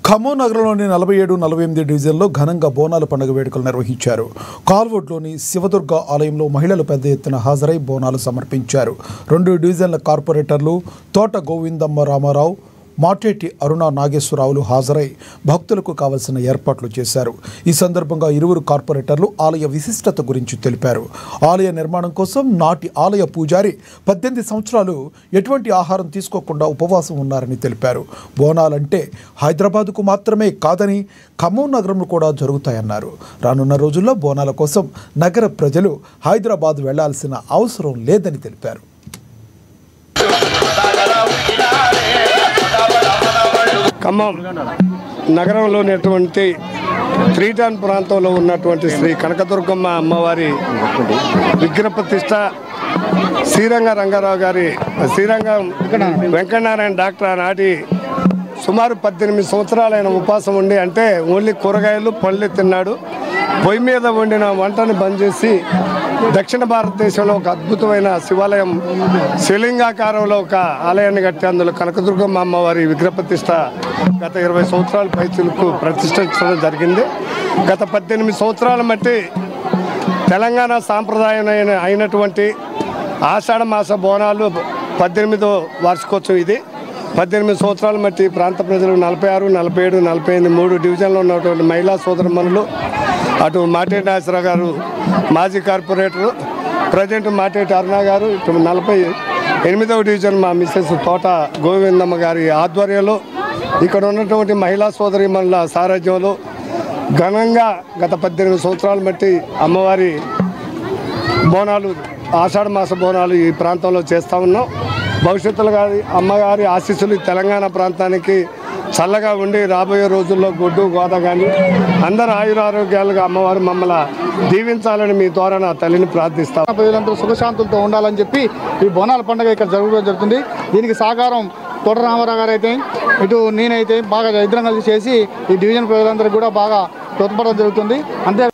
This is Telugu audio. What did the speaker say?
ఖమ్మం నగరంలోని 47, 48 డివిజన్లో ఘనంగా బోనాల పండుగ వేడుకలు నిర్వహించారు. కాల్వోడ్లోని శివదుర్గ ఆలయంలో మహిళలు పెద్ద ఎత్తున హాజరై బోనాలు సమర్పించారు. 2 డివిజన్ల కార్పొరేటర్లు తోట గోవిందమ్మ రామారావు, మాటేటి అరుణ నాగేశ్వరరావులు హాజరై భక్తులకు కావలసిన ఏర్పాట్లు చేశారు. ఈ సందర్భంగా ఇరువురు కార్పొరేటర్లు ఆలయ విశిష్టత గురించి తెలిపారు. ఆలయ నిర్మాణం కోసం నాటి ఆలయ పూజారి 18 సంవత్సరాలు ఎటువంటి ఆహారం తీసుకోకుండా ఉపవాసం ఉన్నారని తెలిపారు. బోనాలంటే హైదరాబాద్కు మాత్రమే కాదని ఖమ్మం నగరంలో కూడా జరుగుతాయన్నారు. రానున్న రోజుల్లో బోనాల కోసం నగర ప్రజలు హైదరాబాద్ వెళ్లాల్సిన అవసరం లేదని తెలిపారు. ఖమ్మం నగరంలో ఉన్నటువంటి 3 టౌన్ ప్రాంతంలో ఉన్నటువంటి శ్రీ కనకదుర్గమ్మ అమ్మవారి విగ్రహ ప్రతిష్ట శ్రీరంగ రంగారావు గారి శ్రీరంగం వెంకటనారాయణ డాక్టర్ ఆనాటి సుమారు 18 సంవత్సరాలైన ఉపవాసం ఉండి, అంటే ఓన్లీ కూరగాయలు పళ్ళు తిన్నాడు. పొయ్యి మీద వండిన వంటను బంద్ చేసి దక్షిణ భారతదేశంలో ఒక అద్భుతమైన శివాలయం శివలింగాకారంలో ఒక ఆలయాన్ని కట్టి అందులో కనకదుర్గమ్మ అమ్మవారి విగ్రహ ప్రతిష్ట గత 20 సంవత్సరాల పైచులకు ప్రతిష్ఠించడం జరిగింది. గత 18 సంవత్సరాల మట్టి తెలంగాణ సాంప్రదాయం అయినటువంటి ఆషాఢ మాస బోనాలు 18వ వార్షికోత్సవం ఇది. 18 సంవత్సరాల మట్టి ప్రాంత ప్రజలు 46, 47, 48 3 డివిజన్లో ఉన్నటువంటి మహిళా సోదరమణులు, అటు మాటేటి నాగేశ్వరరావు గారు మాజీ కార్పొరేటరు, ప్రజెంట్ మాటేటి అరుణ గారు, ఇటు 48వ డివిజన్ మా మిస్సెస్ తోట గోవిందమ్మ గారి ఆధ్వర్యంలో ఇక్కడ ఉన్నటువంటి మహిళా సోదరీమణుల సారథ్యంలో ఘనంగా గత 18 సంవత్సరాల బట్టి అమ్మవారి బోనాలు, ఆషాఢ మాస బోనాలు ఈ ప్రాంతంలో చేస్తూ ఉన్నాం. భవిష్యత్తులో గారి అమ్మగారి ఆశీస్సులు తెలంగాణ ప్రాంతానికి చల్లగా ఉండి రాబోయే రోజుల్లో గొడ్డు గోద కానీ అందరూ ఆయురారోగ్యాలుగా అమ్మవారు మమ్మల్ని దీవించాలని మీ ద్వారా నా తల్లిని ప్రార్థిస్తాం. ప్రజలందరూ సుఖశాంతులతో ఉండాలని చెప్పి ఈ బోనాల పండుగ ఇక్కడ జరుగుతుంది. దీనికి సహకారం తోట రామారావు గారు అయితే, ఇటు నేనైతే బాగా ఇద్దరం కలిసి చేసి ఈ డివిజన్ ప్రజలందరికీ కూడా బాగా తోడ్పడడం జరుగుతుంది. అంతే